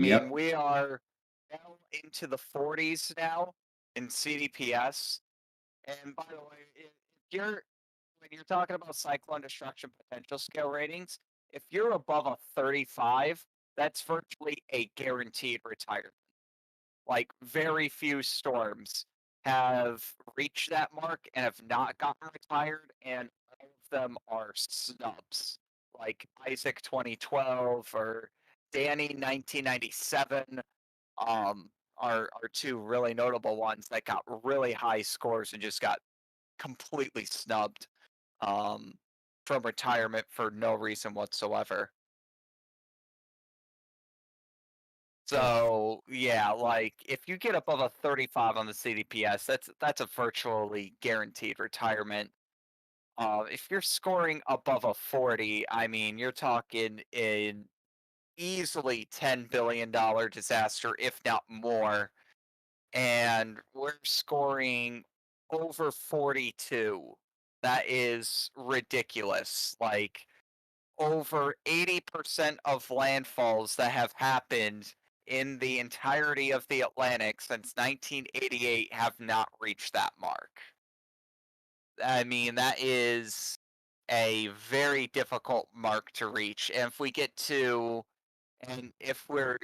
mean, Yep. we are now into the 40s now in CDPS. And by the way, if you're when you're talking about cyclone destruction potential scale ratings, if you're above a 35, that's virtually a guaranteed retirement. Like very few storms have reached that mark and have not gotten retired, and all of them are snubs. Like Isaac 2012 or Danny 1997 are two really notable ones that got really high scores and just got completely snubbed um, from retirement for no reason whatsoever. So yeah, like if you get above a 35 on the CDPS, that's a virtually guaranteed retirement. If you're scoring above a 40, I mean, you're talking an easily $10 billion disaster, if not more. And we're scoring over 42. That is ridiculous. Like over 80% of landfalls that have happened in the entirety of the Atlantic since 1988 have not reached that mark. I mean, that is a very difficult mark to reach. And if we're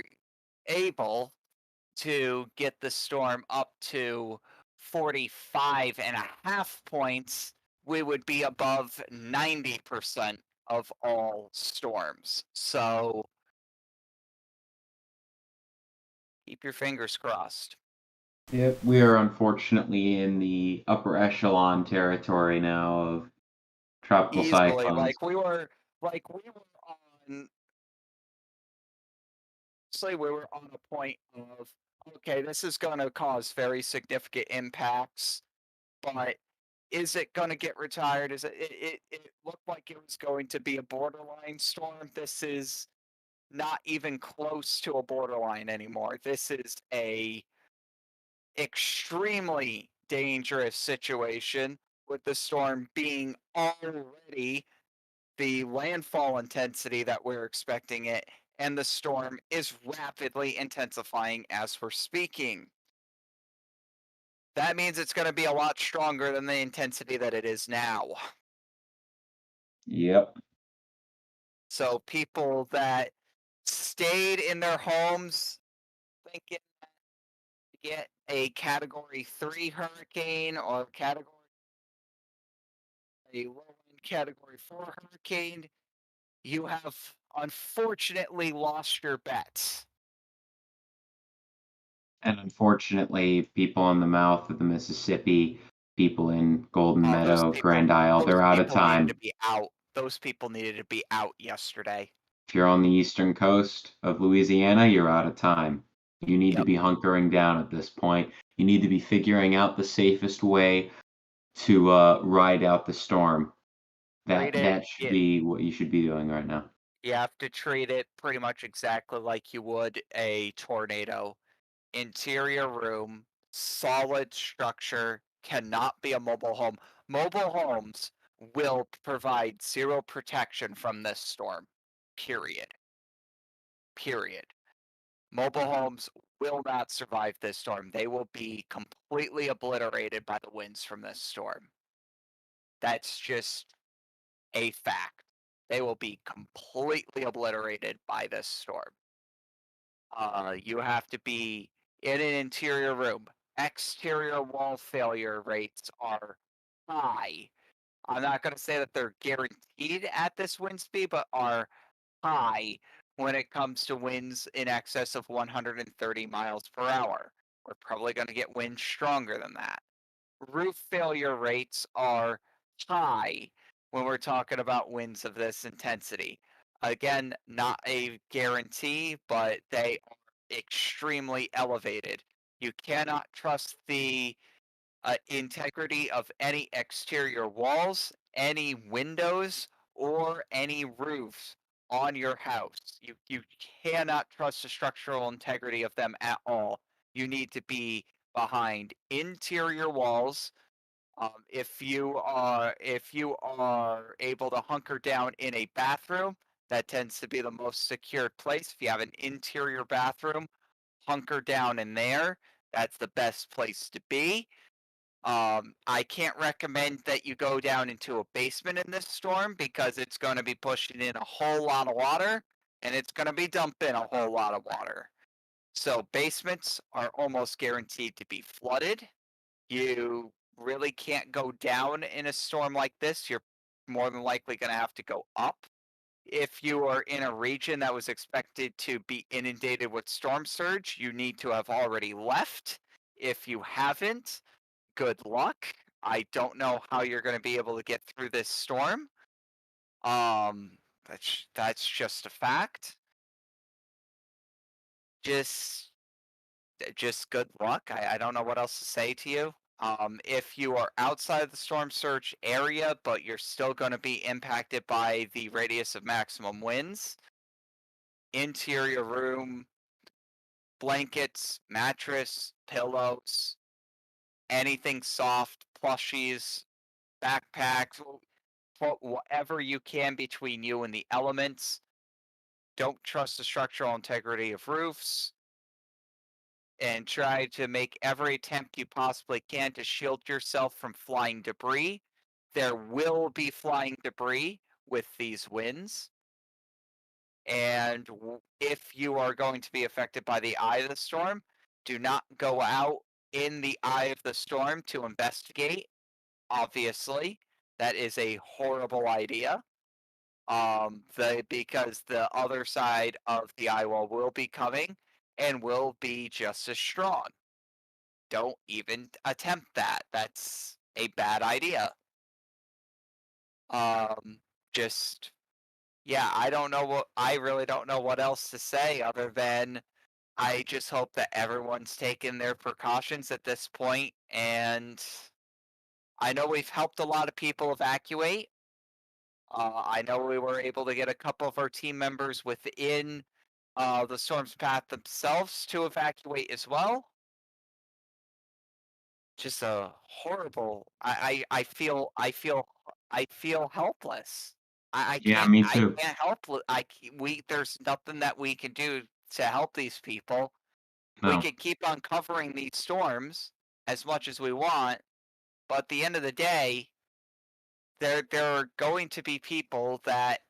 able to get the storm up to 45 and a half points, we would be above 90% of all storms. So keep your fingers crossed. Yep. We are unfortunately in the upper echelon territory now of tropical Easily, cyclones. we were on we were on a point of okay, this is going to cause very significant impacts, but is it going to get retired? It looked like it was going to be a borderline storm. This is not even close to a borderline anymore. This is a extremely dangerous situation with the storm being already the landfall intensity that we're expecting it, and the storm is rapidly intensifying as we're speaking. That means it's going to be a lot stronger than the intensity that it is now. Yep. So people that stayed in their homes thinking to get a category 3 hurricane or a low end category 4 hurricane, you have unfortunately lost your bets. And unfortunately, people in the mouth of the Mississippi, people in Golden Oh, Meadow, Grand Isle, those they're out of people needed to time. be out. Those people needed to be out yesterday. If you're on the eastern coast of Louisiana, you're out of time. You need to Yep. be hunkering down at this point. You need to be figuring out the safest way to ride out the storm. Treat it. That should be what you should be doing right now. You have to treat it pretty much exactly like you would a tornado. Interior room, solid structure, cannot be a mobile home. Mobile homes will provide zero protection from this storm. Period. Period. Mobile homes will not survive this storm. They will be completely obliterated by the winds from this storm. That's just a fact. They will be completely obliterated by this storm. You have to be in an interior room. Exterior wall failure rates are high. I'm not going to say that they're guaranteed at this wind speed, but are high when it comes to winds in excess of 130 miles per hour. We're probably going to get winds stronger than that. Roof failure rates are high when we're talking about winds of this intensity. Again, not a guarantee, but they are extremely elevated. You cannot trust the integrity of any exterior walls, any windows, or any roofs on your house. You cannot trust the structural integrity of them at all. You need to be behind interior walls. If you are able to hunker down in a bathroom, That tends to be the most secure place. If you have an interior bathroom, hunker down in there. That's the best place to be. I can't recommend that you go down into a basement in this storm because it's going to be pushing in a whole lot of water and it's going to be dumping a whole lot of water. So basements are almost guaranteed to be flooded. You really can't go down in a storm like this. You're more than likely going to have to go up. If you are in a region that was expected to be inundated with storm surge, you need to have already left. If you haven't, good luck. I don't know how you're going to be able to get through this storm. That's just a fact. Just just good luck. I don't know what else to say to you. If you are outside the storm surge area, but you're still going to be impacted by the radius of maximum winds, interior room, blankets, mattress, pillows, anything soft, plushies, backpacks, put whatever you can between you and the elements. Don't trust the structural integrity of roofs and try to make every attempt you possibly can to shield yourself from flying debris. There will be flying debris with these winds. And if you are going to be affected by the eye of the storm, do not go out in the eye of the storm to investigate. Obviously, that is a horrible idea. Because the other side of the eye wall will be coming and will be just as strong. Don't even attempt that. That's a bad idea. Um, just yeah, I really don't know what else to say other than I just hope that everyone's taken their precautions at this point, and I know we've helped a lot of people evacuate. I know we were able to get a couple of our team members within the storm's path themselves to evacuate as well. Just a horrible. I feel helpless. Yeah, me I too. can't help. There's nothing that we can do to help these people. We No. can keep on covering these storms as much as we want, but at the end of the day, there are going to be people that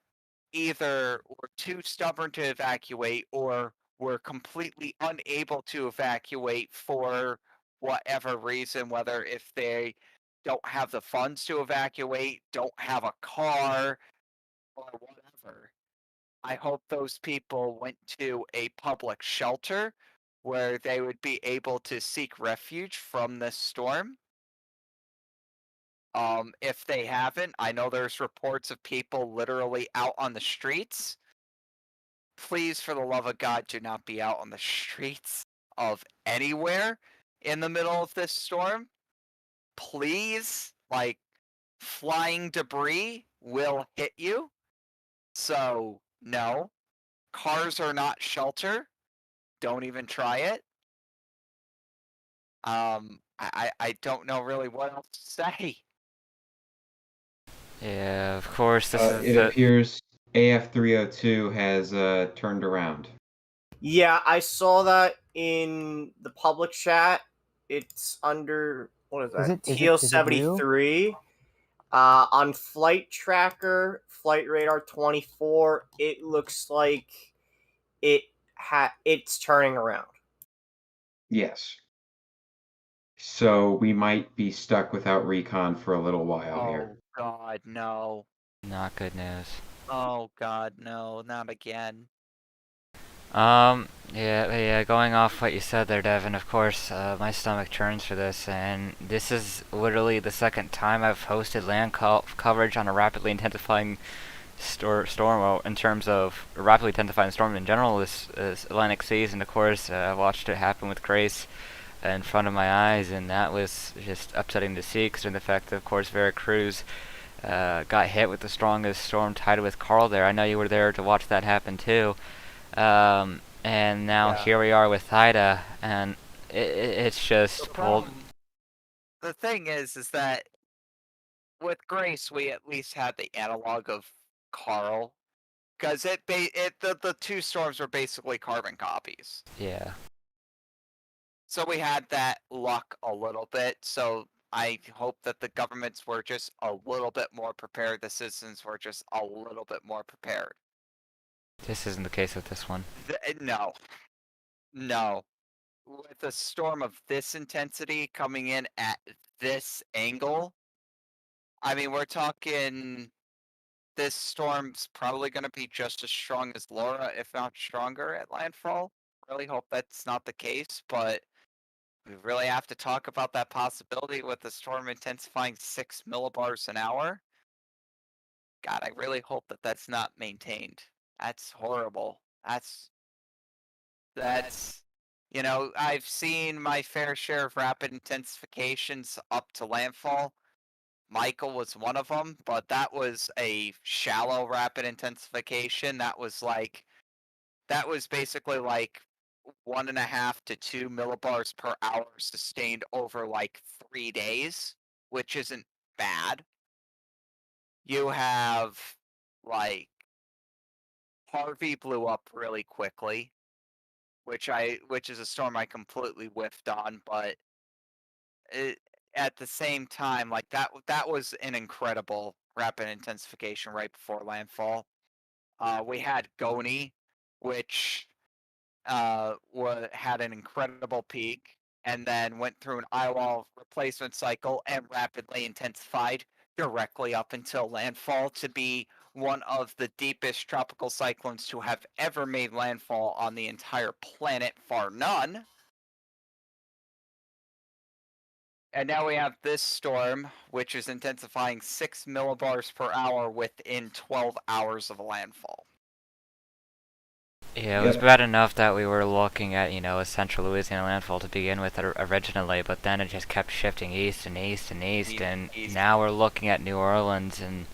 either were too stubborn to evacuate or were completely unable to evacuate for whatever reason, whether if they don't have the funds to evacuate, don't have a car, or whatever. I hope those people went to a public shelter where they would be able to seek refuge from this storm. If they haven't, I know there's reports of people literally out on the streets. Please, for the love of God, do not be out on the streets of anywhere in the middle of this storm. Please, like, flying debris will hit you. So, no, cars are not shelter. Don't even try it. I don't know really what else to say. Yeah, of course, this is It the. appears AF302 has turned around. Yeah, I saw that in the public chat. It's under what is that? TL73. On flight tracker, flight radar 24, it looks like it's turning around. Yes. So we might be stuck without recon for a little while here. Oh, God, no. Not good news. Oh, God, no, not again. Yeah, going off what you said there, Devin, of course, my stomach churns for this, and this is literally the second time I've hosted land coverage on a rapidly intensifying storm, well, in terms of a rapidly intensifying storm in general this Atlantic seas, and of course, I watched it happen with Grace in front of my eyes, and that was just upsetting to see, considering the fact that, of course, Veracruz got hit with the strongest storm tied with Carl there. I know you were there to watch that happen too. And now Yeah. here we are with Ida, and it's just The thing is that with Grace, we at least had the analog of Carl. because the two storms were basically carbon copies. Yeah. So we had that luck a little bit. So I hope that the governments were just a little bit more prepared. The citizens were just a little bit more prepared. This isn't the case with this one. No. With a storm of this intensity coming in at this angle, I mean, we're talking this storm's probably going to be just as strong as Laura, if not stronger at landfall. Really hope that's not the case, but we really have to talk about that possibility with the storm intensifying 6 millibars an hour. God, I really hope that that's not maintained. That's horrible. That's, I've seen my fair share of rapid intensifications up to landfall. Michael was one of them, but that was a shallow rapid intensification. That was basically like 1.5 to 2 millibars per hour sustained over like 3 days, which isn't bad. You have like Harvey blew up really quickly, which is a storm I completely whiffed on, but at the same time, like that was an incredible rapid intensification right before landfall. We had Goni, which had an incredible peak, and then went through an eyewall replacement cycle and rapidly intensified directly up until landfall to be one of the deepest tropical cyclones to have ever made landfall on the entire planet, bar none. And now we have this storm, which is intensifying 6 millibars per hour within 12 hours of landfall. Yeah, it was bad enough that we were looking at, a central Louisiana landfall to begin with originally, but then it just kept shifting east and east and east, and now we're looking at New Orleans, and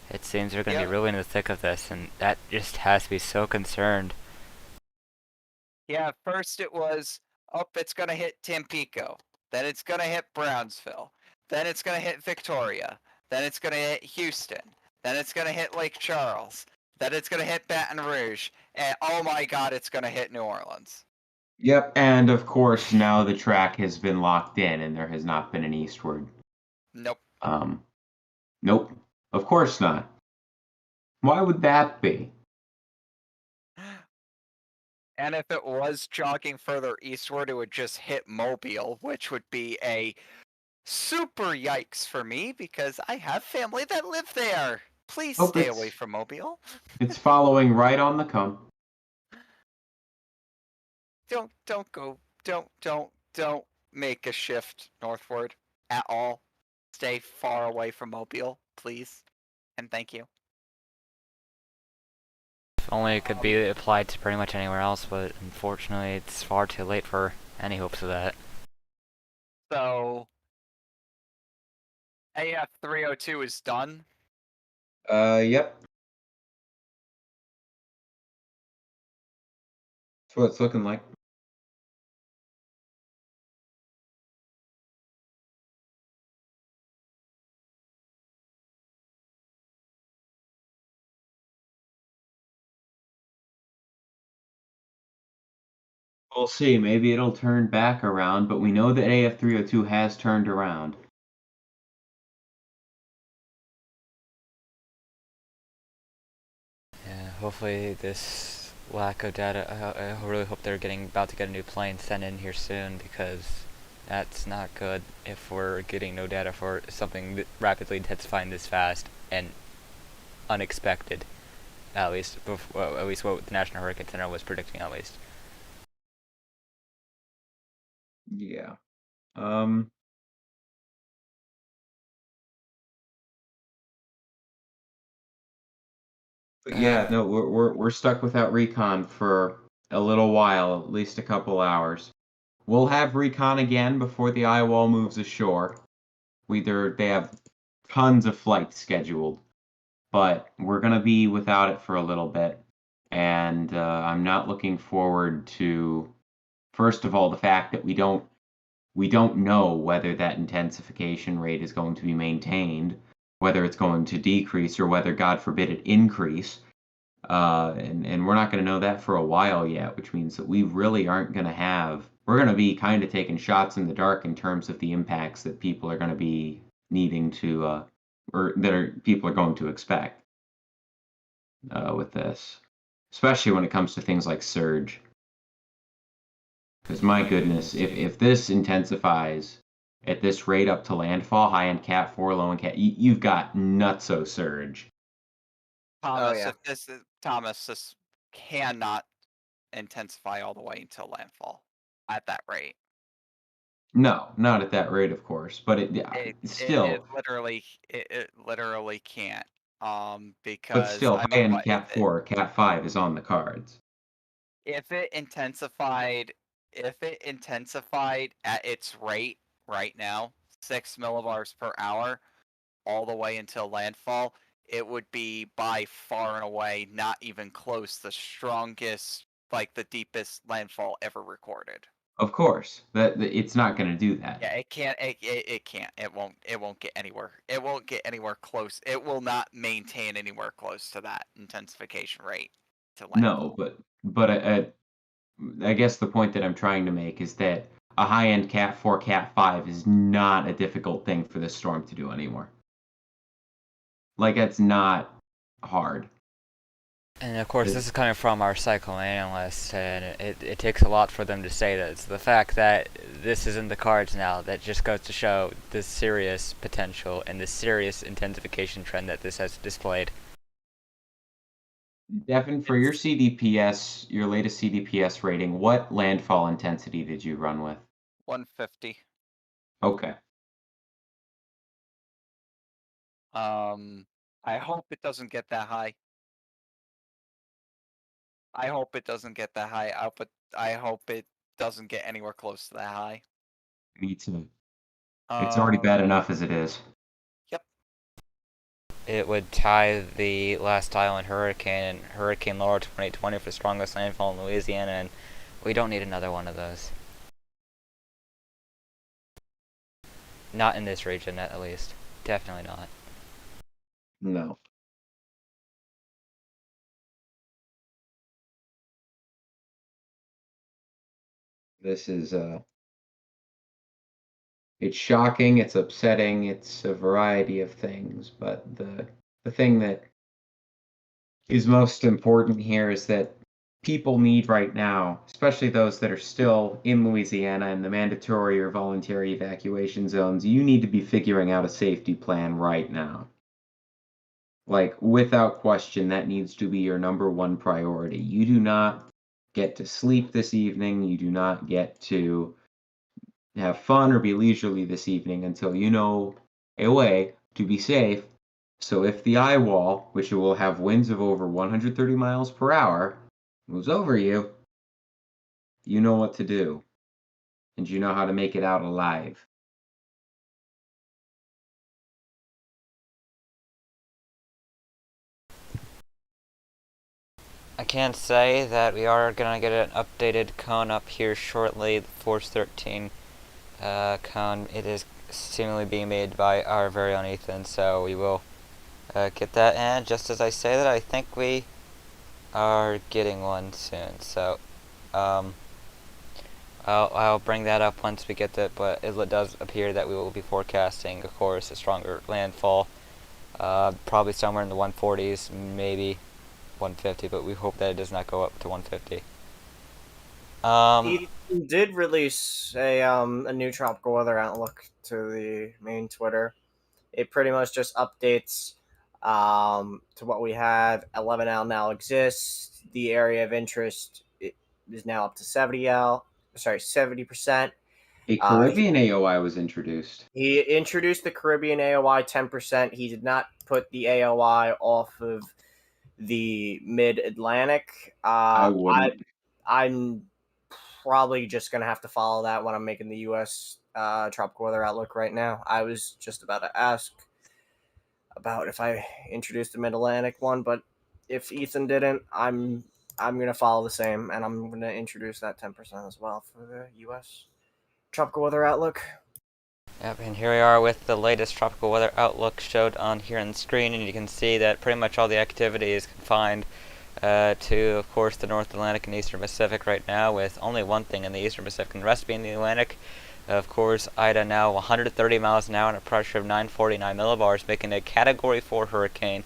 it seems we're going to be really in the thick of this, and that just has to be so concerned. Yeah, first it was, it's going to hit Tampico. Then it's going to hit Brownsville. Then it's going to hit Victoria. Then it's going to hit Houston. Then it's going to hit Lake Charles. Then it's going to hit Baton Rouge. And oh my God, it's going to hit New Orleans. Yep, and of course now the track has been locked in and there has not been an eastward. Nope. Nope. Of course not. Why would that be? And if it was jogging further eastward, it would just hit Mobile, which would be a super yikes for me because I have family that live there. Please stay away from Mobile. It's following right on the come. Don't make a shift northward at all. Stay far away from Mobile, please. And thank you. If only it could be applied to pretty much anywhere else, but unfortunately it's far too late for any hopes of that. So, AF302 is done. Yep. That's what it's looking like. We'll see. Maybe it'll turn back around, but we know that AF302 has turned around. Yeah, hopefully this lack of data, I really hope they're about to get a new plane sent in here soon, because that's not good if we're getting no data for something rapidly intensifying this fast and unexpected. At least what the National Hurricane Center was predicting, at least. Yeah. But yeah, no, we're stuck without recon for a little while, at least a couple hours. We'll have recon again before the eye wall moves ashore. They have tons of flights scheduled, but we're gonna be without it for a little bit, and I'm not looking forward to, first of all, the fact that we don't know whether that intensification rate is going to be maintained, whether it's going to decrease, or whether, God forbid, it increase. And we're not going to know that for a while yet, which means that we really aren't going to have. We're going to be kind of taking shots in the dark in terms of the impacts that people are going to be needing to, or that people are going to expect with this, especially when it comes to things like surge. Because my goodness, if this intensifies at this rate up to landfall, high-end Cat 4, low-end Cat, you've got nutso surge. Thomas, yeah. Thomas, this cannot intensify all the way until landfall at that rate. No, not at that rate, of course, but It still, literally can't. but Because still, I mean, high-end what Cat 4, Cat 5 is on the cards. if it intensified at its rate right now, 6 millibars per hour, all the way until landfall, it would be by far and away not even close the strongest, like the deepest landfall ever recorded. Of course, that it's not going to do that. Yeah, it can't. It can't. It won't. It won't get anywhere. It won't get anywhere close. It will not maintain anywhere close to that intensification rate to landfall. No, but I guess the point that I'm trying to make is that a high-end Cat 4, Cat 5 is not a difficult thing for this storm to do anymore. Like, it's not hard. And of course, this is coming from our psychoanalysts, and it takes a lot for them to say this. The fact that this is in the cards now, that just goes to show the serious potential and the serious intensification trend that this has displayed. Devin, for your CDPS, your latest CDPS rating, what landfall intensity did you run with? 150. Okay. I hope it doesn't get that high. I hope it doesn't get that high. I hope it doesn't get anywhere close to that high. Me too. It's already bad Um, enough as it is. Yep. It would tie the last island hurricane and Hurricane Laura 2020 for strongest landfall in Louisiana, and we don't need another one of those. Not in this region, at least. Definitely not. No. This is it's shocking, it's upsetting, it's a variety of things, but the thing that is most important here is that people need right now, especially those that are still in Louisiana in the mandatory or voluntary evacuation zones, you need to be figuring out a safety plan right now. Like, without question, that needs to be your number one priority. You do not get to sleep this evening. You do not get to have fun or be leisurely this evening until you know a way to be safe. So if the eye wall, which will have winds of over 130 miles per hour, moves over you, you know what to do. And you know how to make it out alive. I can say that we are going to get an updated cone up here shortly, the Force 13 cone. It is seemingly being made by our very own Ethan, so we will get that. And just as I say that, I think we are getting one soon. So I'll bring that up once we get that, but it does appear that we will be forecasting, of course, a stronger landfall. Probably somewhere in the 140s, maybe 150, but we hope that it does not go up to 150. He did release a new tropical weather outlook to the main Twitter. It pretty much just updates to what we have. 11L now exists. The area of interest is now up to 70%. A Caribbean AOI was introduced. He introduced the Caribbean AOI 10%. He did not put the AOI off of the mid-Atlantic. I wouldn't. I'm probably just going to have to follow that when I'm making the U.S. tropical weather outlook right now. I was just about to ask about if I introduced the mid-Atlantic one, but if Ethan didn't, I'm going to follow the same, and I'm going to introduce that 10% as well for the U.S. tropical weather outlook. Yep, and here we are with the latest tropical weather outlook showed on here on the screen, and you can see that pretty much all the activity is confined to, of course, the North Atlantic and Eastern Pacific right now, with only one thing in the Eastern Pacific and the rest being the Atlantic. Of course, Ida now 130 miles an hour and a pressure of 949 millibars, making it a Category 4 hurricane.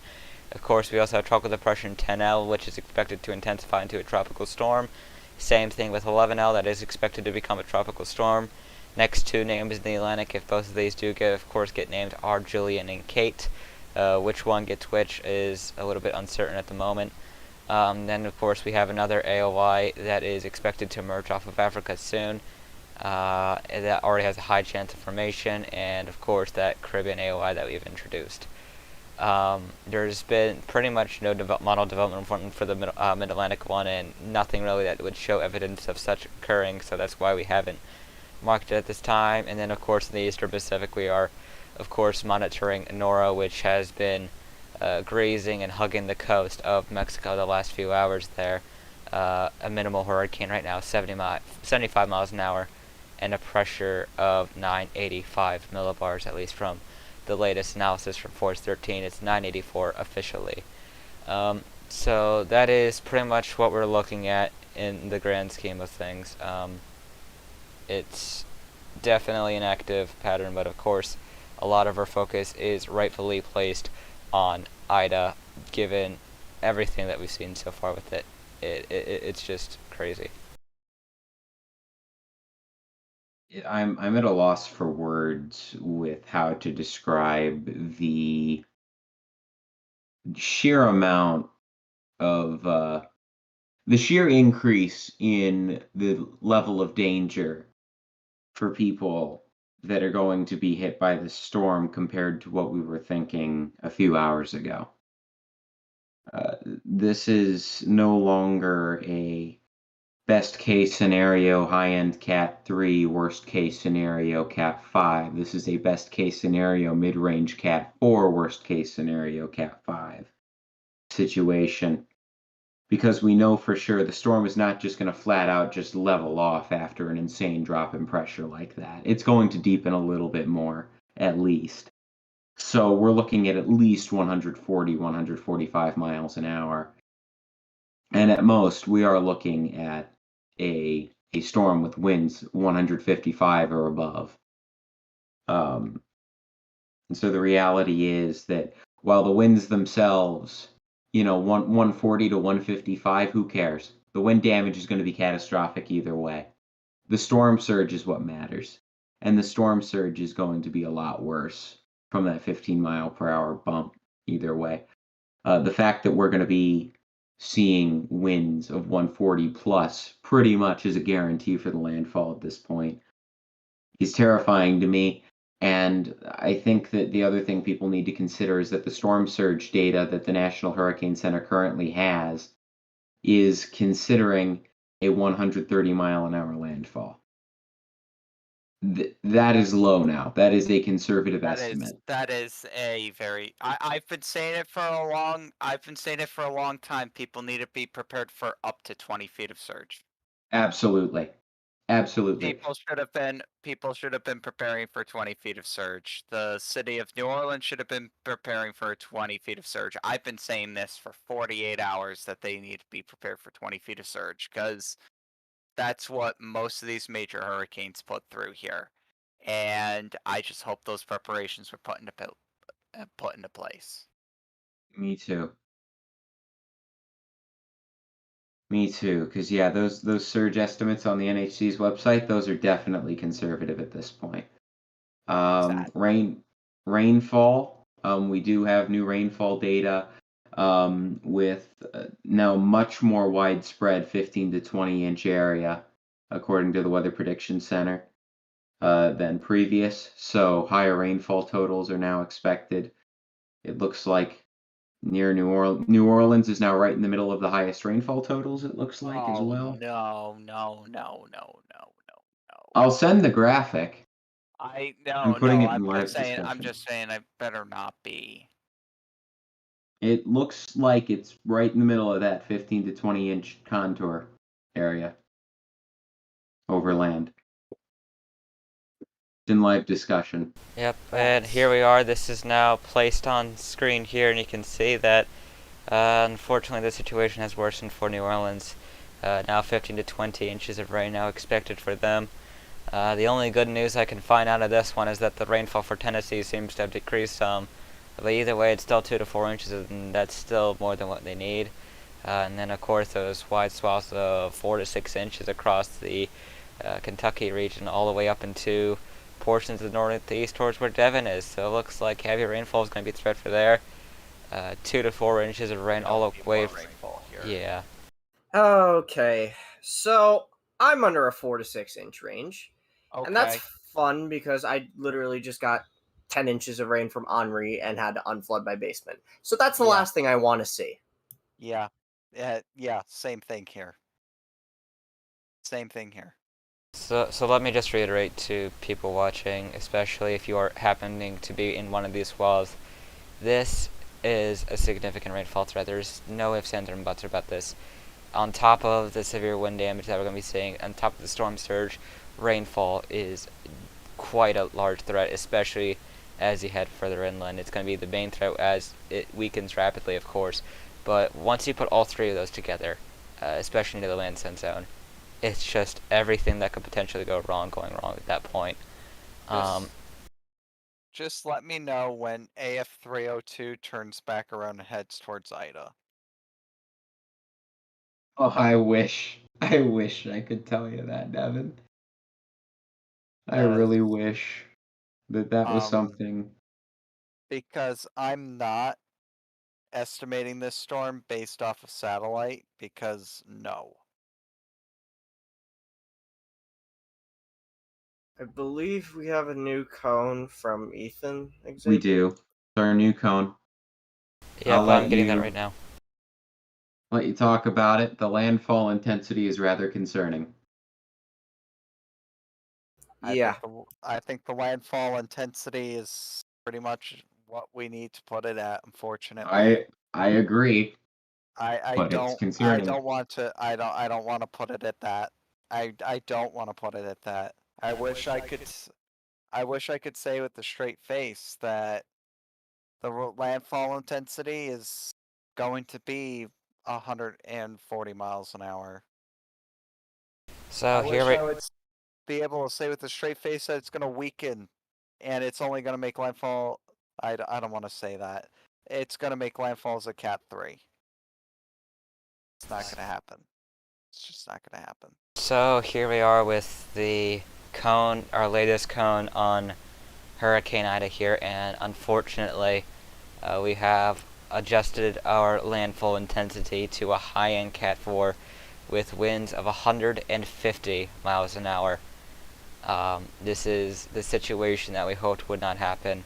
Of course, we also have tropical depression 10L, which is expected to intensify into a tropical storm. Same thing with 11L, that is expected to become a tropical storm. Next two names in the Atlantic, if both of these do get named, are Julian and Kate. Which one gets which is a little bit uncertain at the moment. Then, of course, we have another AOI that is expected to emerge off of Africa soon. That already has a high chance of formation, and, of course, that Caribbean AOI that we've introduced. There's been pretty much no model development for the Mid-Atlantic one, and nothing really that would show evidence of such occurring, so that's why we haven't marked it at this time. And then, of course, in the Eastern Pacific, we are, of course, monitoring Nora, which has been grazing and hugging the coast of Mexico the last few hours there. A minimal hurricane right now, 75 miles an hour, and a pressure of 985 millibars, at least from the latest analysis from Force 13. It's 984 officially. So that is pretty much what we're looking at in the grand scheme of things. It's definitely an active pattern, but of course a lot of our focus is rightfully placed on Ida, given everything that we've seen so far with it. It's just crazy. I'm at a loss for words with how to describe the sheer amount of the sheer increase in the level of danger for people that are going to be hit by the storm compared to what we were thinking a few hours ago. This is no longer a best case scenario high-end Cat 3, worst case scenario Cat 5. This is a best case scenario mid-range Cat 4, worst case scenario Cat 5 situation. Because we know for sure the storm is not just going to flat out just level off after an insane drop in pressure like that. It's going to deepen a little bit more, at least. So we're looking at least 140, 145 miles an hour. And at most, we are looking at a storm with winds 155 or above. And so the reality is that while the winds themselves, 140 to 155, who cares? The wind damage is going to be catastrophic either way. The storm surge is what matters. And the storm surge is going to be a lot worse from that 15 mile per hour bump either way. The fact that we're going to be seeing winds of 140 plus pretty much is a guarantee for the landfall at this point is terrifying to me. And I think that the other thing people need to consider is that the storm surge data that the National Hurricane Center currently has is considering a 130 mile an hour landfall. That is low now. That is a conservative estimate. That is a very. I've been saying it for a long time. People need to be prepared for up to 20 feet of surge. Absolutely. Absolutely. People should have been preparing for 20 feet of surge. The city of New Orleans should have been preparing for 20 feet of surge. I've been saying this for 48 hours that they need to be prepared for 20 feet of surge because that's what most of these major hurricanes put through here. And I just hope those preparations were put into place. Me too. Me too, because yeah, those surge estimates on the NHC's website, those are definitely conservative at this point. Exactly. Rainfall. We do have new rainfall data with now much more widespread 15 to 20 inch area, according to the Weather Prediction Center, than previous. So higher rainfall totals are now expected. It looks like near New Orleans is now right in the middle of the highest rainfall totals, it looks like, as well. No. I'll send the graphic. I'm putting it in live discussion. I'm just saying I better not be. It looks like it's right in the middle of that 15 to 20 inch contour area over land. In live discussion. Yep, and here we are. This is now placed on screen here, and you can see that Unfortunately, the situation has worsened for New Orleans. Now 15 to 20 inches of rain now expected for them. The only good news I can find out of this one is that the rainfall for Tennessee seems to have decreased some. But either way, it's still 2 to 4 inches, and that's still more than what they need. And then, of course, those wide swaths of 4 to 6 inches across the Kentucky region, all the way up into portions of the northeast towards where Devon is. So it looks like heavy rainfall is going to be a threat for there. 2 to 4 inches of rain all the way. Rainfall here. Yeah. Okay, so I'm under a 4 to 6 inch range. Okay. And that's fun because I literally just got 10 inches of rain from Henri and had to unflood my basement. So that's the last thing I want to see. Yeah. Yeah, same thing here. Same thing here. So let me just reiterate to people watching, especially if you are happening to be in one of these walls, this is a significant rainfall threat. There's no ifs, ands, or buts about this. On top of the severe wind damage that we're going to be seeing, on top of the storm surge, rainfall is quite a large threat, especially as you head further inland. It's going to be the main threat as it weakens rapidly, of course. But once you put all three of those together, especially into the land send zone, it's just everything that could potentially go wrong going wrong at that point. Just let me know when AF302 turns back around and heads towards Ida. Oh, I wish I could tell you that, Devin. I really wish that was something. Because I'm not estimating this storm based off of satellite, because no. I believe we have a new cone from Ethan. Xavier. We do. It's our new cone. Yeah, I'm getting that right now. Let you talk about it. The landfall intensity is rather concerning. Yeah. I think the landfall intensity is pretty much what we need to put it at, unfortunately. I agree. I don't want to put it at that. I don't want to put it at that. I wish I could say with a straight face that the landfall intensity is going to be 140 miles an hour. So I here wish I would be able to say with a straight face that it's going to weaken, and it's only going to make landfall. I don't want to say that. It's going to make landfall as a Cat 3. It's not going to happen. It's just not going to happen. So here we are with the cone, our latest cone on Hurricane Ida here, and unfortunately, we have adjusted our landfall intensity to a high-end Cat 4 with winds of 150 miles an hour. This is the situation that we hoped would not happen,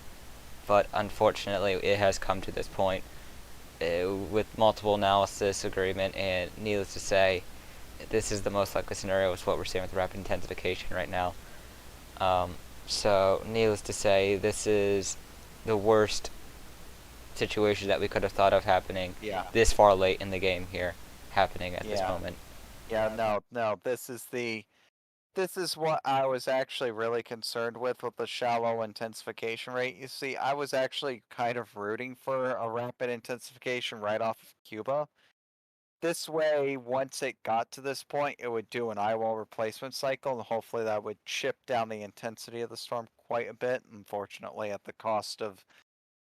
but unfortunately it has come to this point. With multiple analysis agreement, and needless to say, this is the most likely scenario is what we're seeing with rapid intensification right now. So needless to say, this is the worst situation that we could have thought of happening this far late in the game here, happening at this moment. Yeah, no, this is what I was actually really concerned with the shallow intensification rate. You see, I was actually kind of rooting for a rapid intensification right off of Cuba. This way, once it got to this point, it would do an eyewall replacement cycle, and hopefully that would chip down the intensity of the storm quite a bit, unfortunately at the cost of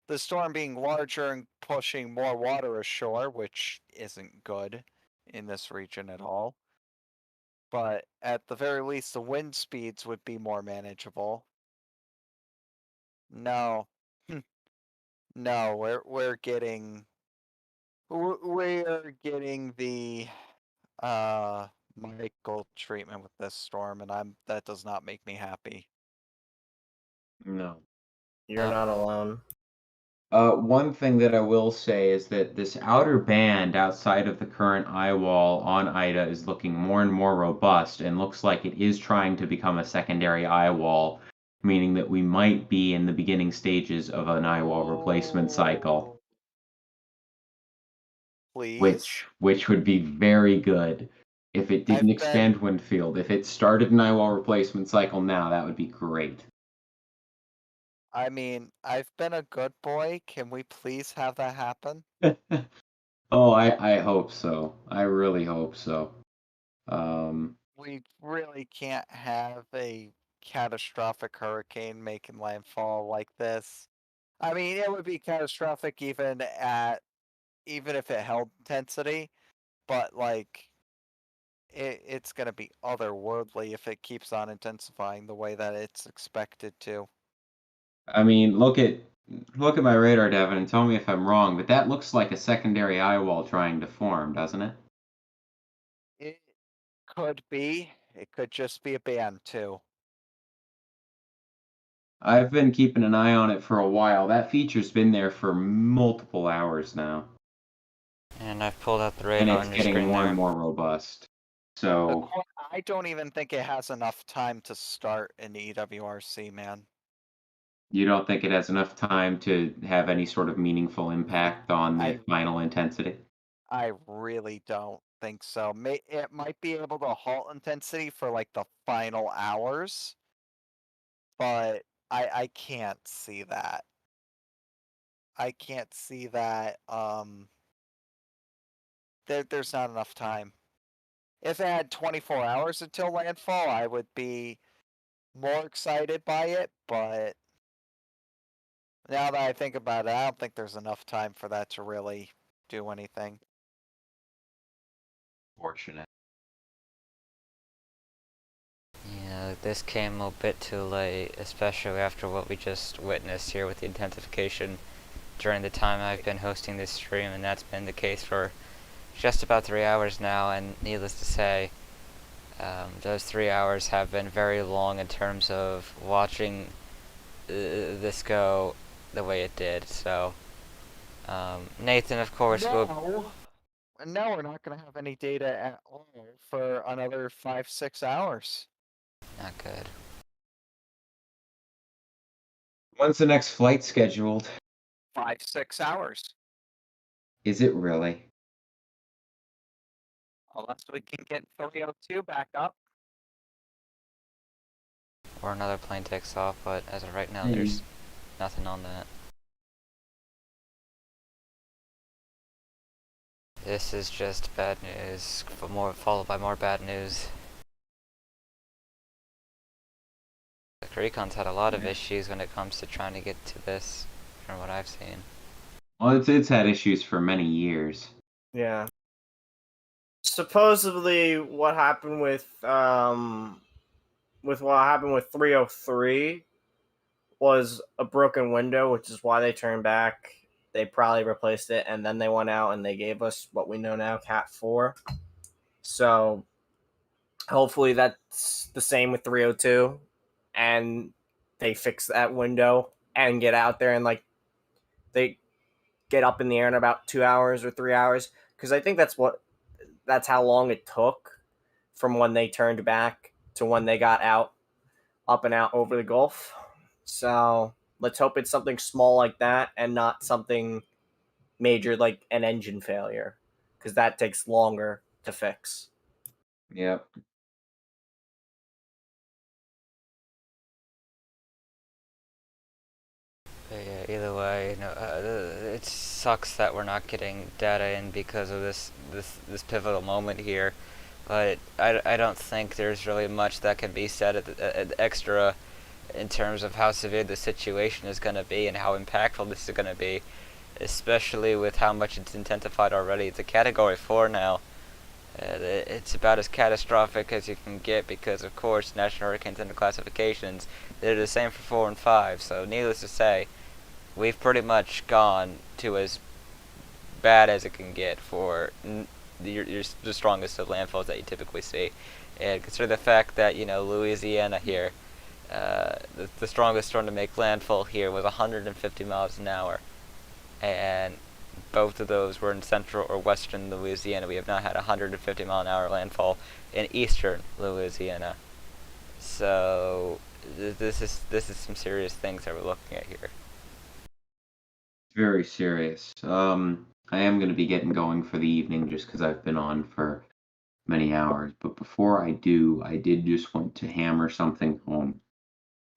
the storm being larger and pushing more water ashore, which isn't good in this region at all. But at the very least, the wind speeds would be more manageable. No. No, we're getting the Michael treatment with this storm, and that does not make me happy. No. You're not alone. One thing that I will say is that this outer band outside of the current eye wall on Ida is looking more and more robust and looks like it is trying to become a secondary eye wall, meaning that we might be in the beginning stages of an eye wall replacement cycle. Please. Which would be very good if it didn't expand wind field. If it started an eye wall replacement cycle now, that would be great. I mean, I've been a good boy. Can we please have that happen? Oh, I hope so. I really hope so. We really can't have a catastrophic hurricane making landfall like this. I mean, it would be catastrophic even if it held intensity, but like it's gonna be otherworldly if it keeps on intensifying the way that it's expected to. I mean, look at my radar, Devin, and tell me if I'm wrong, but that looks like a secondary eye wall trying to form, doesn't it? It could be. It could just be a band too. I've been keeping an eye on it for a while. That feature's been there for multiple hours now, And I've pulled out the and radar it's on your getting screen more and there. more robust. So, I don't even think it has enough time to start in the EWRC, man. you don't think it has enough time to have any sort of meaningful impact on the I final intensity? I really don't think so. It might be able to halt intensity for like the final hours, but I can't see that. I can't see that. There's not enough time. If it had 24 hours until landfall, I would be more excited by it, but now that I think about it, I don't think there's enough time for that to really do anything. Fortunate. Yeah, this came a bit too late, especially after what we just witnessed here with the intensification during the time I've been hosting this stream, and that's been the case for just about 3 hours now, and needless to say, those 3 hours have been very long in terms of watching this go the way it did. So, Nathan, of course, will. Now we're not going to have any data at all for another 5-6 hours. Not good. When's the next flight scheduled? 5-6 hours. Is it really? Unless we can get 302 back up. Or another plane takes off, but as of right now, Hey. there's nothing on that. This is just bad news, followed by more bad news. The Recon's had a lot of issues when it comes to trying to get to this, from what I've seen. Well, it's had issues for many years. Yeah. Supposedly, what happened with what happened with 303 was a broken window, which is why they turned back. They probably replaced it, and then they went out and they gave us what we know now, Cat 4. So hopefully that's the same with 302, and they fix that window and get out there and like they get up in the air in about 2 hours or 3 hours, because I think that's how long it took from when they turned back to when they got out, up and out over the Gulf. So let's hope it's something small like that and not something major like an engine failure, because that takes longer to fix. Yep. But yeah, either way, it sucks that we're not getting data in because of this pivotal moment here. But I don't think there's really much that can be said at extra in terms of how severe the situation is going to be and how impactful this is going to be, especially with how much it's intensified already. It's a Category 4 now. It's about as catastrophic as you can get because, of course, National Hurricane Center classifications, they're the same for 4 and 5. So needless to say, we've pretty much gone to as bad as it can get for the strongest of landfalls that you typically see. And consider the fact that, Louisiana here, the strongest storm to make landfall here was 150 miles an hour. And both of those were in central or western Louisiana. We have not had a 150 mile an hour landfall in eastern Louisiana. So this is some serious things that we're looking at here. Very serious. I am going to be getting going for the evening just because I've been on for many hours. But before I do, I did just want to hammer something home.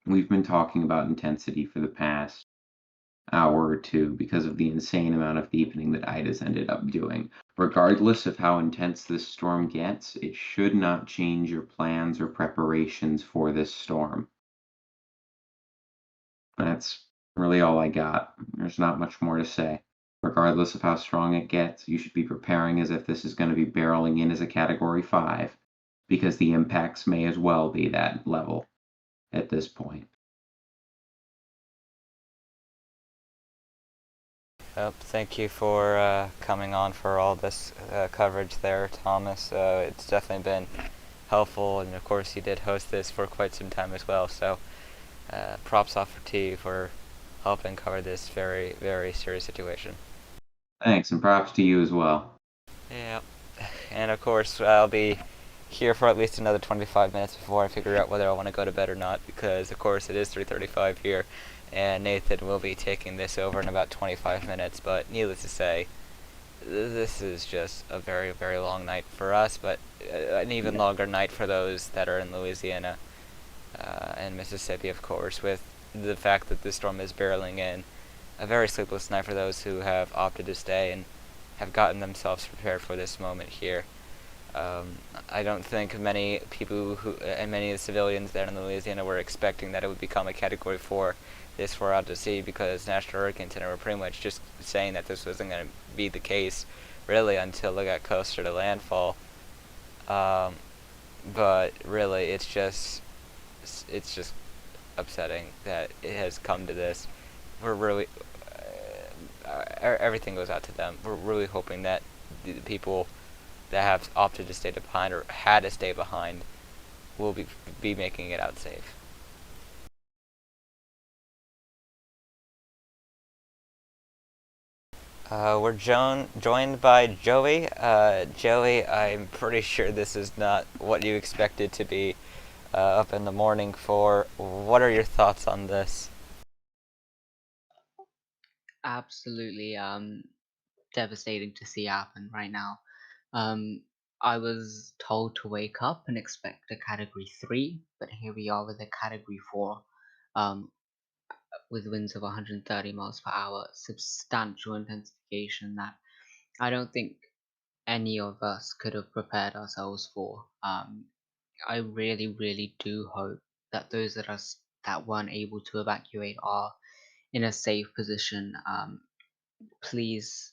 We've been talking about intensity for the past, hour or two because of the insane amount of deepening that Ida's ended up doing. Regardless of how intense this storm gets, it should not change your plans or preparations for this storm. That's really all I got. There's not much more to say. Regardless of how strong it gets, you should be preparing as if this is going to be barreling in as a Category 5, because the impacts may as well be that level at this point. Yep, thank you for coming on for all this coverage there, Thomas. It's definitely been helpful, and of course you did host this for quite some time as well, so props off to you for helping cover this very, very serious situation. Thanks, and props to you as well. Yep, and of course I'll be here for at least another 25 minutes before I figure out whether I want to go to bed or not, because of course it is 3:35 here, and Nathan will be taking this over in about 25 minutes, but needless to say, this is just a very, very long night for us, but an even longer night for those that are in Louisiana and Mississippi, of course, with the fact that this storm is barreling in. A very sleepless night for those who have opted to stay and have gotten themselves prepared for this moment here. I don't think many people and many of the civilians there in Louisiana were expecting that it would become a Category 4 this far out to sea, because National Hurricane Center were pretty much just saying that this wasn't going to be the case, really, until they got closer to landfall. But really, it's just upsetting that it has come to this. We're really everything goes out to them. We're really hoping that the people that have opted to stay behind or had to stay behind will be making it out safe. We're joined by Joey. Joey, I'm pretty sure this is not what you expected to be up in the morning for. What are your thoughts on this? Absolutely devastating to see happen right now. I was told to wake up and expect a Category 3, but here we are with a Category 4, with winds of 130 miles per hour, substantial intensification that I don't think any of us could have prepared ourselves for. I really, really do hope that those that weren't able to evacuate are in a safe position. Please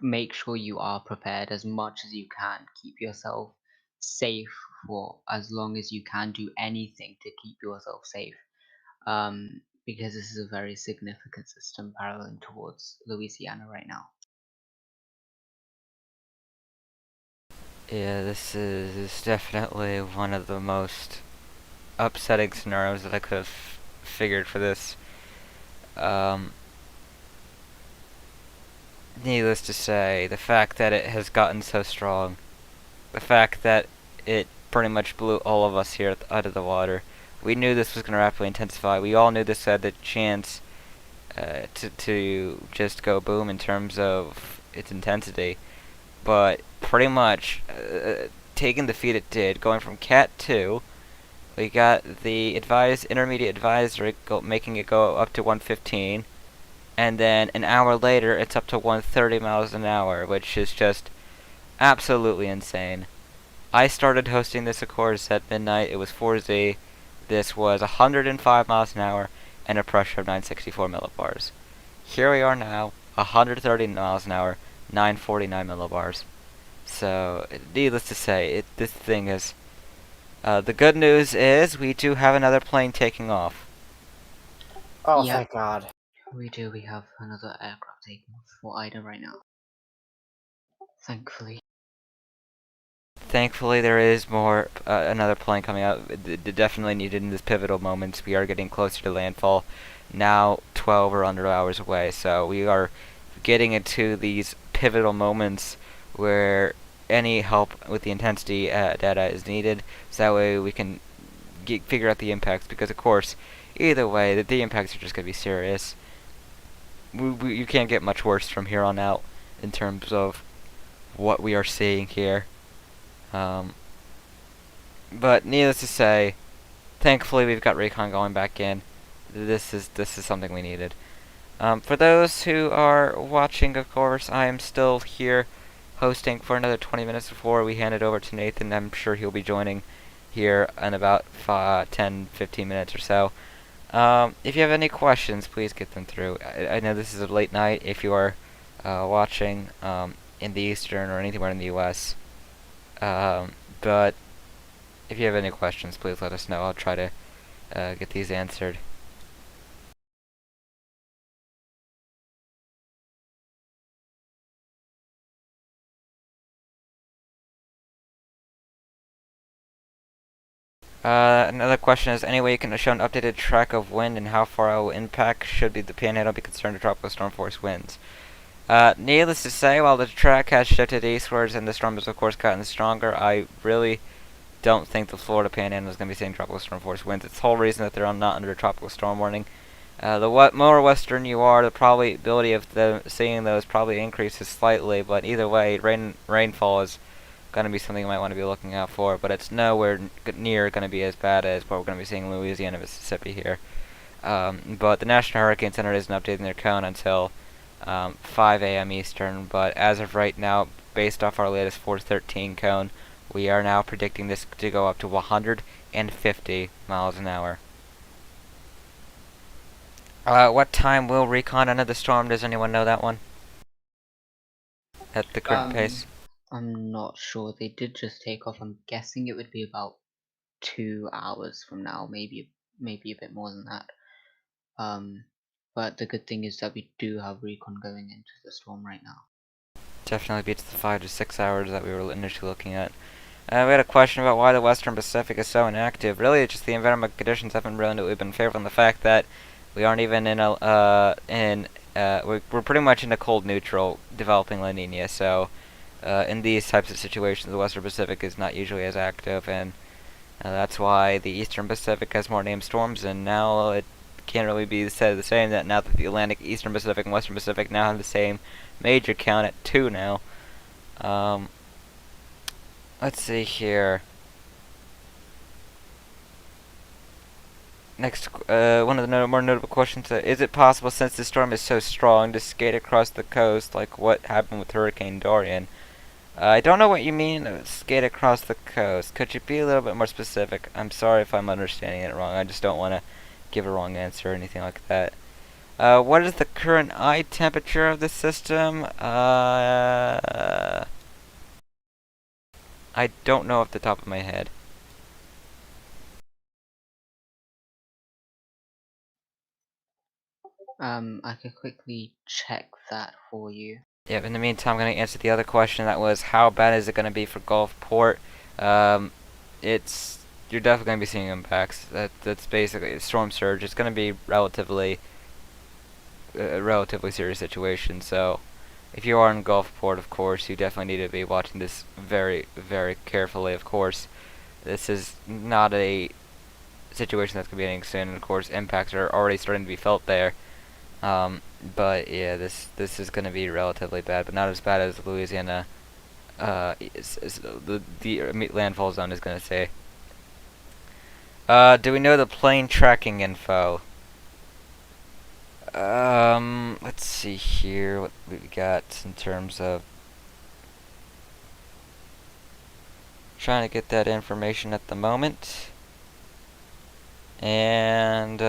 make sure you are prepared as much as you can. Keep yourself safe for as long as you can. Do anything to keep yourself safe, because this is a very significant system paralleling towards Louisiana right now. Yeah, this is definitely one of the most upsetting scenarios that I could have figured for this. Needless to say, the fact that it has gotten so strong, the fact that it pretty much blew all of us here out of the water. We knew this was going to rapidly intensify. We all knew this had the chance to just go boom in terms of its intensity. But pretty much taking the feat it did, going from Cat 2, we got the intermediate advisory making it go up to 115. And then an hour later, it's up to 130 miles an hour, which is just absolutely insane. I started hosting this, of course, at midnight. It was 4Z. This was 105 miles an hour and a pressure of 964 millibars. Here we are now, 130 miles an hour, 949 millibars. So, needless to say, this thing is... the good news is we do have another plane taking off. Oh, Yeah. thank God. We do. We have another aircraft taking off for Ida right now. Thankfully. Thankfully, there is another plane coming out. Definitely needed in this pivotal moment. We are getting closer to landfall. Now 12 or under hours away. So we are getting into these pivotal moments where any help with the intensity data is needed. So that way we can figure out the impacts. Because, of course, either way, the impacts are just going to be serious. You can't get much worse from here on out in terms of what we are seeing here. But needless to say, thankfully we've got recon going back in. This is something we needed. For those who are watching, of course, I am still here hosting for another 20 minutes before we hand it over to Nathan. I'm sure he'll be joining here in about 10, 15 minutes or so. If you have any questions, please get them through. I know this is a late night if you are watching in the Eastern or anywhere in the U.S. But if you have any questions, please let us know. I'll try to get these answered. Another question is, any way you can show an updated track of wind and how far it will impact? Should the panhandle be concerned with tropical storm force winds? Needless to say, while the track has shifted eastwards and the storm has of course gotten stronger, I really don't think the Florida Panhandle is going to be seeing tropical storm force winds. It's the whole reason that they're not under a tropical storm warning. The more western you are, the probability of seeing those probably increases slightly, but either way, rainfall is going to be something you might want to be looking out for, but it's nowhere near going to be as bad as what we're going to be seeing in Louisiana, Mississippi here. But the National Hurricane Center isn't updating their cone until 5 a.m. Eastern, but as of right now, based off our latest 413 cone, we are now predicting this to go up to 150 miles an hour. What time will recon enter the storm? Does anyone know that one? At the current pace? I'm not sure. They did just take off. I'm guessing it would be about 2 hours from now, maybe a bit more than that. But the good thing is that we do have recon going into the storm right now. Definitely beats the 5 to 6 hours that we were initially looking at. We had a question about why the Western Pacific is so inactive. Really, it's just the environmental conditions haven't really been favorable, and the fact that we aren't even in we're pretty much in a cold neutral developing La Nina. So, in these types of situations, the Western Pacific is not usually as active, and that's why the Eastern Pacific has more named storms, and now it can't really be said the same that now that the Atlantic, Eastern Pacific, and Western Pacific now have the same major count at 2 now. Let's see here. Next, one of the more notable questions: is it possible, since the storm is so strong, to skate across the coast like what happened with Hurricane Dorian? I don't know what you mean, skate across the coast. Could you be a little bit more specific? I'm sorry if I'm understanding it wrong. I just don't want to give a wrong answer or anything like that. What is the current eye temperature of the system? I don't know off the top of my head. I could quickly check that for you. Yep, in the meantime, I'm going to answer the other question. That was, how bad is it going to be for Gulfport? You're definitely going to be seeing impacts. That's basically a storm surge. It's going to be a relatively serious situation. So, if you are in Gulfport, of course, you definitely need to be watching this very, very carefully. Of course, this is not a situation that's going to be ending soon. And of course, impacts are already starting to be felt there. But yeah, this is going to be relatively bad, but not as bad as Louisiana. The landfall zone is going to say. Do we know the plane tracking info? Let's see here what we got in terms of trying to get that information at the moment. And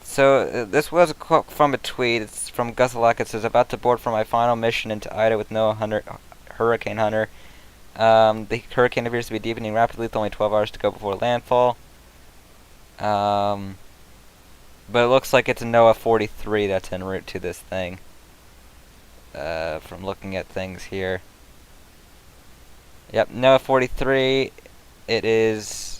so this was a quote from a tweet. It's from Gus Alak. It says, "About to board for my final mission into Ida with no Hurricane Hunter. The hurricane appears to be deepening rapidly with only 12 hours to go before landfall. But it looks like it's a NOAA 43 that's en route to this thing. From looking at things here. Yep, NOAA 43. It is...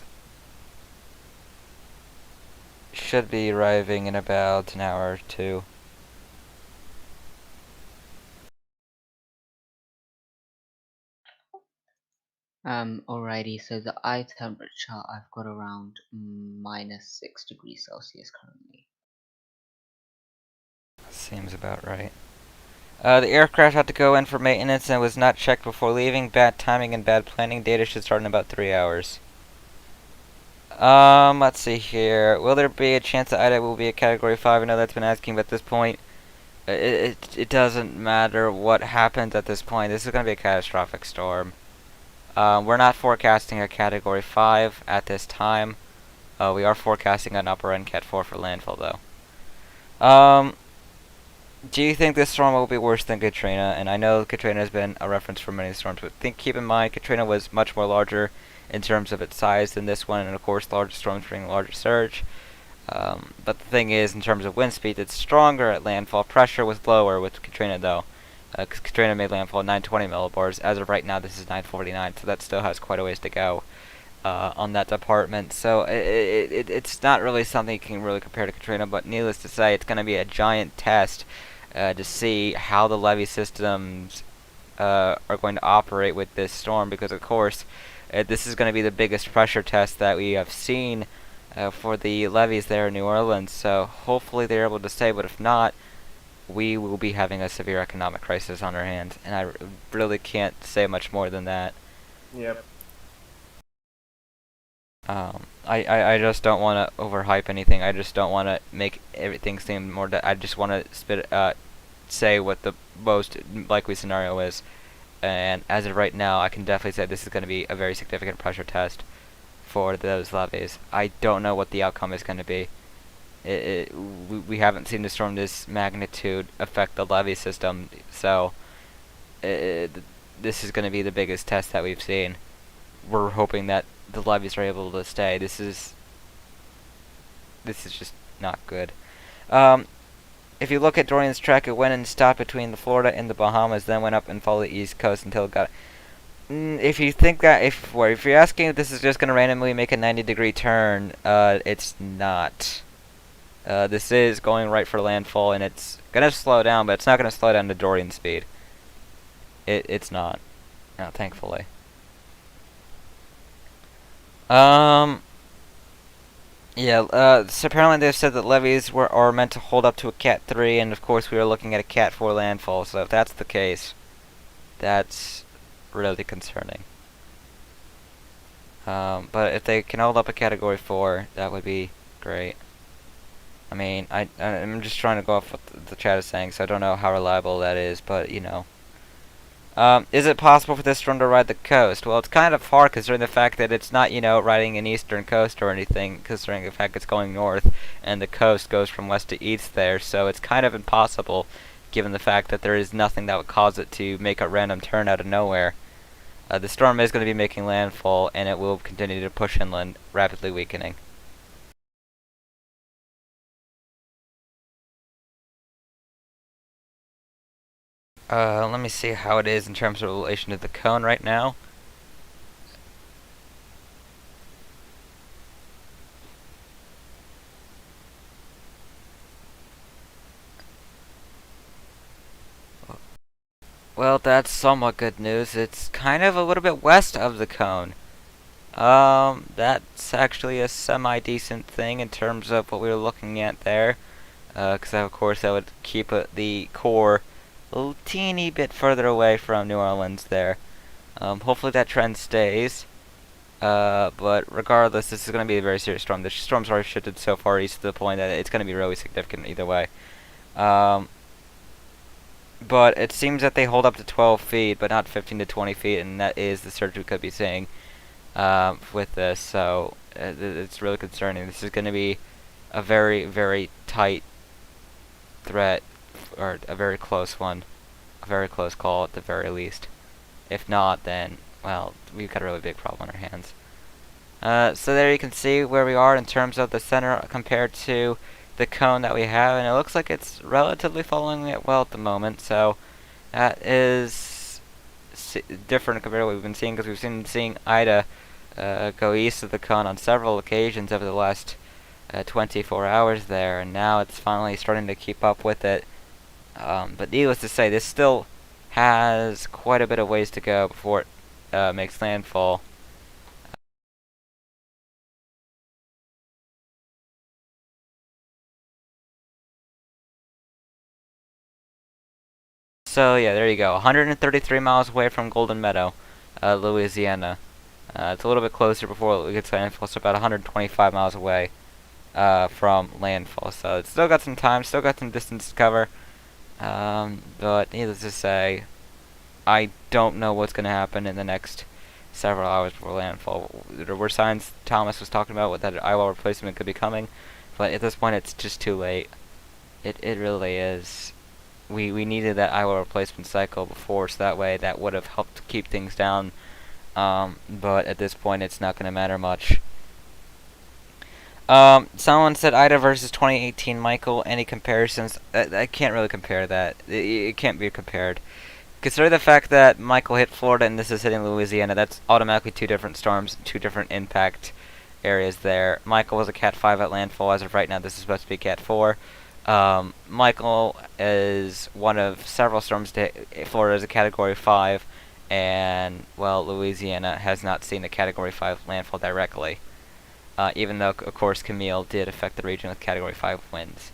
should be arriving in about an hour or two. Alrighty, so the eye temperature I've got around -6 degrees Celsius currently. Seems about right. The aircraft had to go in for maintenance and was not checked before leaving. Bad timing and bad planning. Data should start in about 3 hours. Let's see here. Will there be a chance that Ida will be a Category 5? I know that's been asking, but at this point, it doesn't matter what happens at this point. This is going to be a catastrophic storm. We're not forecasting a Category 5 at this time. We are forecasting an upper end Cat 4 for landfall, though. Do you think this storm will be worse than Katrina? And I know Katrina has been a reference for many storms, but keep in mind, Katrina was much more larger in terms of its size than this one, and of course, larger storms bring a larger surge. But the thing is, in terms of wind speed, it's stronger at landfall. Pressure was lower with Katrina, though, because Katrina made landfall at 920 millibars. As of right now, this is 949, so that still has quite a ways to go on that department. So it's not really something you can really compare to Katrina, but needless to say, it's going to be a giant test to see how the levee systems are going to operate with this storm, because of course this is going to be the biggest pressure test that we have seen for the levees there in New Orleans. So hopefully they're able to stay, but if not, we will be having a severe economic crisis on our hands, and I really can't say much more than that. Yep. I just don't want to overhype anything. I just don't want to make everything seem more. I just want to say what the most likely scenario is. And as of right now, I can definitely say this is going to be a very significant pressure test for those levees. I don't know what the outcome is going to be. We haven't seen a storm this magnitude affect the levee system, so this is going to be the biggest test that we've seen. We're hoping that the levees are able to stay. This is just not good. If you look at Dorian's track, it went and stopped between the Florida and the Bahamas, then went up and followed the East Coast until it got. If you think that, if you're asking if this is just going to randomly make a 90-degree turn, it's not. This is going right for landfall, and it's going to slow down, but it's not going to slow down to Dorian speed. It's not. No, thankfully. Yeah, so apparently they've said that levees are meant to hold up to a Cat 3, and of course we are looking at a Cat 4 landfall, so if that's the case, that's really concerning. But if they can hold up a Category 4, that would be great. I mean, I'm just trying to go off what the chat is saying, so I don't know how reliable that is, but, you know. Is it possible for this storm to ride the coast? Well, it's kind of hard considering the fact that it's not, you know, riding an eastern coast or anything, considering the fact it's going north, and the coast goes from west to east there, so it's kind of impossible, given the fact that there is nothing that would cause it to make a random turn out of nowhere. The storm is going to be making landfall, and it will continue to push inland, rapidly weakening. Let me see how it is in terms of relation to the cone right now. Well, that's somewhat good news. It's kind of a little bit west of the cone. That's actually a semi-decent thing in terms of what we were looking at there. Because of course that would keep the core a little teeny bit further away from New Orleans there. Hopefully that trend stays. But regardless, this is going to be a very serious storm. The storm's already shifted so far east to the point that it's going to be really significant either way. But it seems that they hold up to 12 feet, but not 15 to 20 feet, and that is the surge we could be seeing with this. So it's really concerning. This is going to be a very, very tight threat, or a very close one, a very close call at the very least. If not, then, well, we've got a really big problem on our hands. So there you can see where we are in terms of the center compared to the cone that we have, and it looks like it's relatively following it well at the moment, so that is different compared to what we've been seeing, because we've been seeing Ida go east of the cone on several occasions over the last 24 hours there, and now it's finally starting to keep up with it. But needless to say, this still has quite a bit of ways to go before it makes landfall. So yeah, there you go. 133 miles away from Golden Meadow, Louisiana. It's a little bit closer before it gets landfall, so about 125 miles away from landfall. So it's still got some time, still got some distance to cover. But needless to say, I don't know what's going to happen in the next several hours before landfall. There were signs Thomas was talking about that eyewall replacement could be coming, but at this point it's just too late. It really is. We needed that eyewall replacement cycle before, so that way that would have helped keep things down. But at this point it's not going to matter much. Someone said Ida versus 2018 Michael. Any comparisons? I can't really compare that. It can't be compared. Consider the fact that Michael hit Florida and this is hitting Louisiana. That's automatically two different storms, two different impact areas there. Michael was a Cat 5 at landfall. As of right now, this is supposed to be Cat 4. Michael is one of several storms to hit Florida as a Category 5. And, well, Louisiana has not seen a Category 5 landfall directly. Even though, of course, Camille did affect the region with Category 5 winds.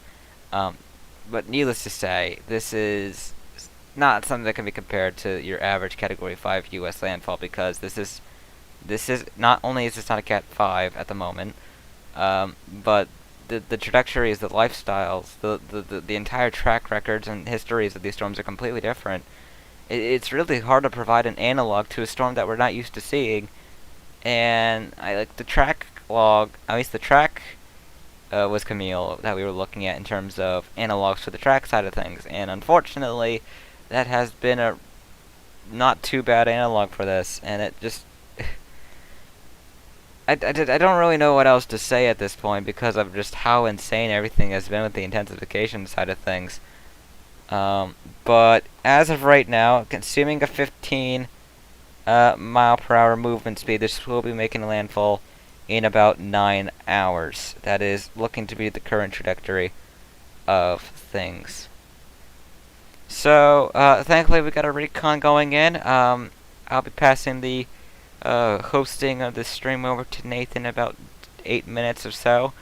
But needless to say, this is not something that can be compared to your average Category 5 U.S. landfall, because this is not only is this not a Cat 5 at the moment, but the trajectories, the lifestyles, the entire track records and histories of these storms are completely different. It's really hard to provide an analog to a storm that we're not used to seeing, and I like the track log, at least the track was Camille that we were looking at in terms of analogs for the track side of things, and unfortunately that has been a not too bad analog for this, and it just I don't really know what else to say at this point because of just how insane everything has been with the intensification side of things. But as of right now, consuming a 15 mile per hour movement speed, this will be making a landfall in about 9 hours. That is looking to be the current trajectory of things. So, thankfully we got a recon going in. I'll be passing the hosting of this stream over to Nathan in about 8 minutes or so.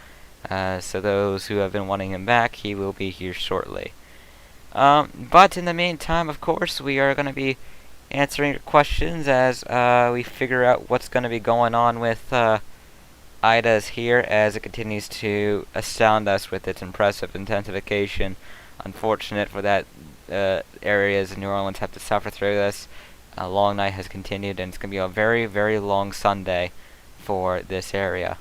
So those who have been wanting him back, he will be here shortly. But in the meantime, of course, we are going to be answering your questions as we figure out what's going to be going on with Ida's here as it continues to astound us with its impressive intensification. Unfortunate for that areas in New Orleans have to suffer through this. A long night has continued, and it's going to be a very, very long Sunday for this area.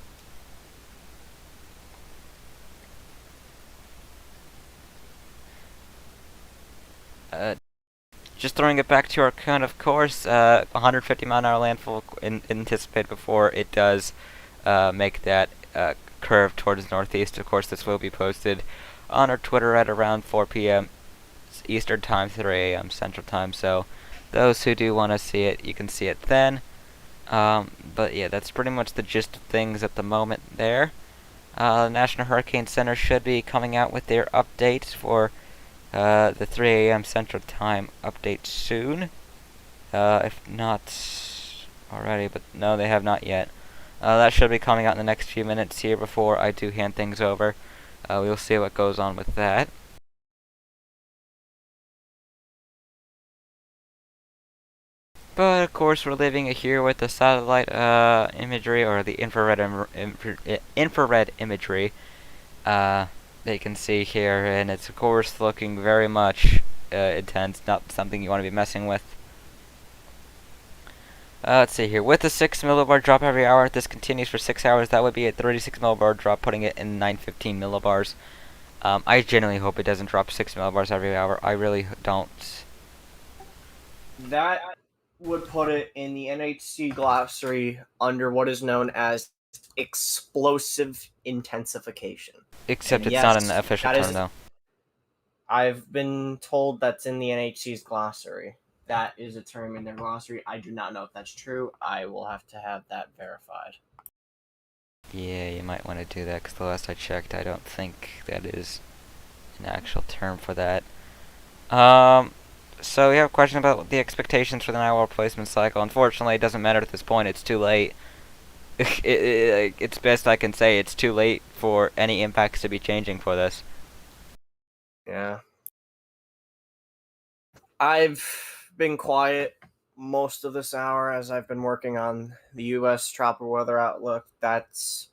Just throwing it back to our count, of course, 150 mile an hour landfall anticipated before it does make that curve towards northeast. Of course, this will be posted on our Twitter at around 4 p.m. Eastern Time, 3 a.m. Central Time, so those who do want to see it, you can see it then. But yeah, that's pretty much the gist of things at the moment there. The National Hurricane Center should be coming out with their update for the 3 a.m. Central Time update soon. If not already, but no, they have not yet. That should be coming out in the next few minutes here before I do hand things over. We'll see what goes on with that. But of course, we're leaving it here with the satellite imagery, or the infrared imagery that you can see here, and it's of course looking very much intense, not something you want to be messing with. Let's see here. With a 6 millibar drop every hour, if this continues for 6 hours, that would be a 36 millibar drop, putting it in 915 millibars. I genuinely hope it doesn't drop 6 millibars every hour. I really don't. That would put it in the NHC glossary under what is known as explosive intensification. Except And it's yes, not an official term, though. I've been told that's in the NHC's glossary. That is a term in their glossary. I do not know if that's true. I will have to have that verified. Yeah, you might want to do that, because the last I checked, I don't think that is an actual term for that. So we have a question about the expectations for the eyewall replacement cycle. Unfortunately, it doesn't matter at this point. It's too late. It's best I can say. It's too late for any impacts to be changing for this. Yeah. I've been quiet most of this hour as I've been working on the U.S. tropical weather outlook. That's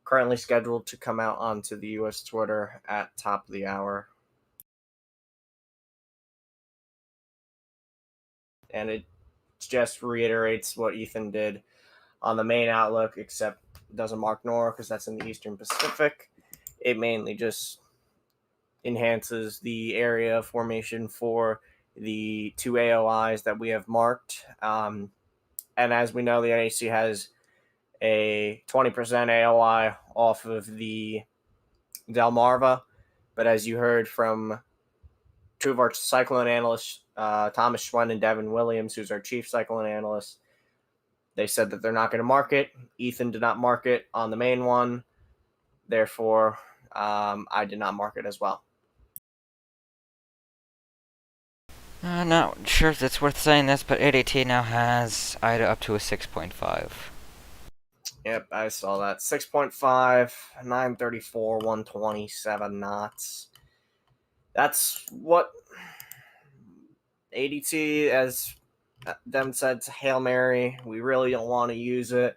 currently scheduled to come out onto the U.S. Twitter at top of the hour. And it just reiterates what Ethan did on the main outlook, except it doesn't mark NORA because that's in the Eastern Pacific. It mainly just enhances the area of formation for the 2 AOIs that we have marked. And as we know, the NHC has a 20% AOI off of the Delmarva. But as you heard from two of our cyclone analysts, Thomas Schwen and Devin Williams, who's our chief cyclone analyst, they said that they're not going to mark it. Ethan did not mark it on the main one. Therefore, I did not mark it as well. Not sure if it's worth saying this, but ADT now has Ida up to a 6.5. Yep, I saw that. 6.5, 934, 127 knots. That's what ADT, as them said, it's a Hail Mary. We really don't want to use it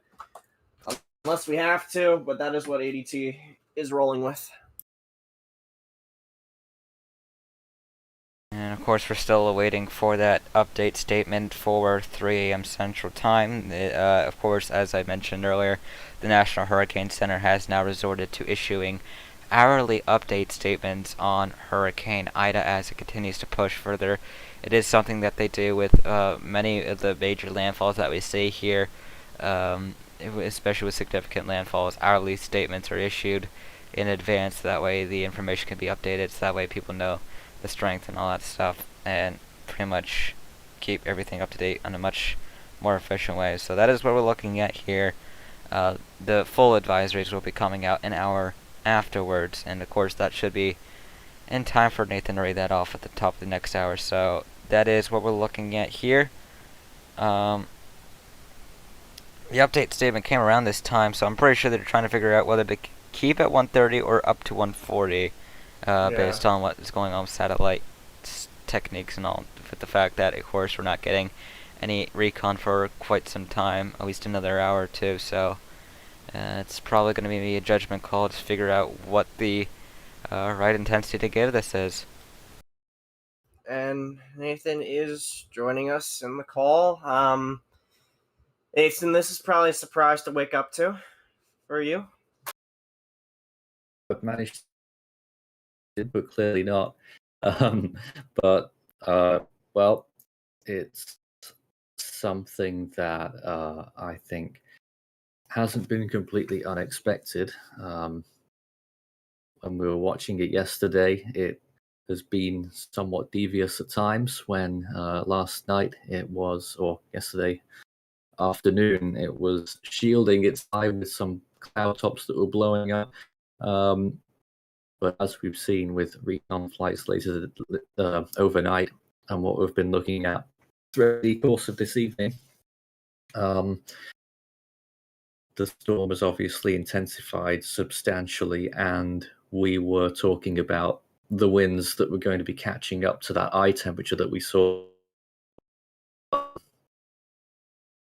unless we have to, but that is what ADT is rolling with. And of course, we're still awaiting for that update statement for 3 a.m. Central Time. Of course, as I mentioned earlier, the National Hurricane Center has now resorted to issuing hourly update statements on Hurricane Ida as it continues to push further. It is something that they do with many of the major landfalls that we see here, especially with significant landfalls. Hourly statements are issued in advance. That way the information can be updated, so that way people know the strength and all that stuff, and pretty much keep everything up to date in a much more efficient way. So that is what we're looking at here. The full advisories will be coming out an hour afterwards, and of course that should be in time for Nathan to read that off at the top of the next hour. So that is what we're looking at here. The update statement came around this time, so I'm pretty sure they're trying to figure out whether to keep at 130 or up to 140. Based on what is going on with satellite techniques and all, with the fact that, of course, we're not getting any recon for quite some time, at least another hour or two, so it's probably going to be a judgment call to figure out what the right intensity to give this is. And Nathan is joining us in the call. Nathan, this is probably a surprise to wake up to for you. I've managed, but clearly not. Well, it's something that I think hasn't been completely unexpected. When we were watching it yesterday, it has been somewhat devious at times. When last night it was, or yesterday afternoon, it was shielding its eye with some cloud tops that were blowing up. But as we've seen with recon flights later overnight, and what we've been looking at throughout the course of this evening, the storm has obviously intensified substantially, and we were talking about the winds that were going to be catching up to that eye temperature that we saw.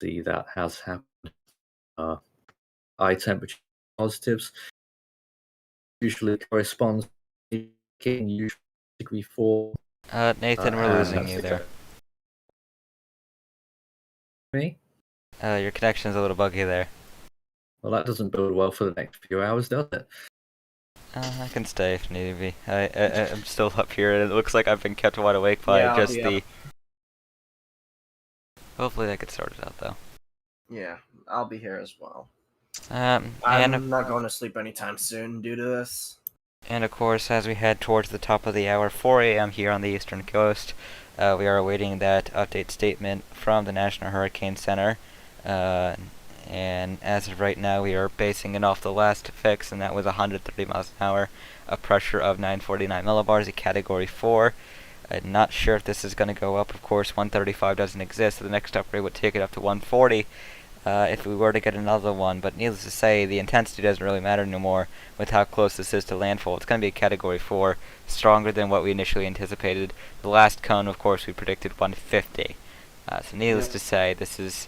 See, that has happened. Eye temperature positives usually corresponds to usually degree 4. Nathan, we're losing you there. Me? Your connection's a little buggy there. Well, that doesn't bode well for the next few hours, does it? I can stay if need be. I'm still up here, and it looks like I've been kept wide awake by the... Hopefully that gets sorted out, though. Yeah, I'll be here as well. I'm not going to sleep anytime soon due to this. And of course, as we head towards the top of the hour, 4 a.m. here on the eastern coast, we are awaiting that update statement from the National Hurricane Center. And as of right now, we are basing it off the last fix, and that was 130 miles an hour, a pressure of 949 millibars, a Category 4. I'm not sure if this is going to go up. Of course, 135 doesn't exist, so the next upgrade would take it up to 140. if we were to get another one, but needless to say, the intensity doesn't really matter anymore with how close this is to landfall. It's going to be a Category 4, stronger than what we initially anticipated. The last cone, of course, we predicted 150. So needless to say, this is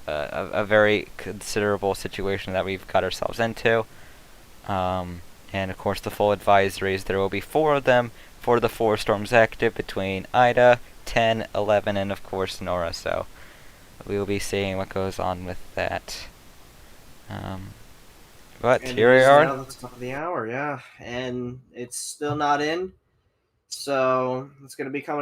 a very considerable situation that we've got ourselves into. And of course, the full advisories, there will be 4 of them for the 4 storms active between Ida, 10, 11, and of course Nora. So we will be seeing what goes on with that. But And here it we is are. now the top of the hour, yeah, and it's still not in, so it's going to be coming.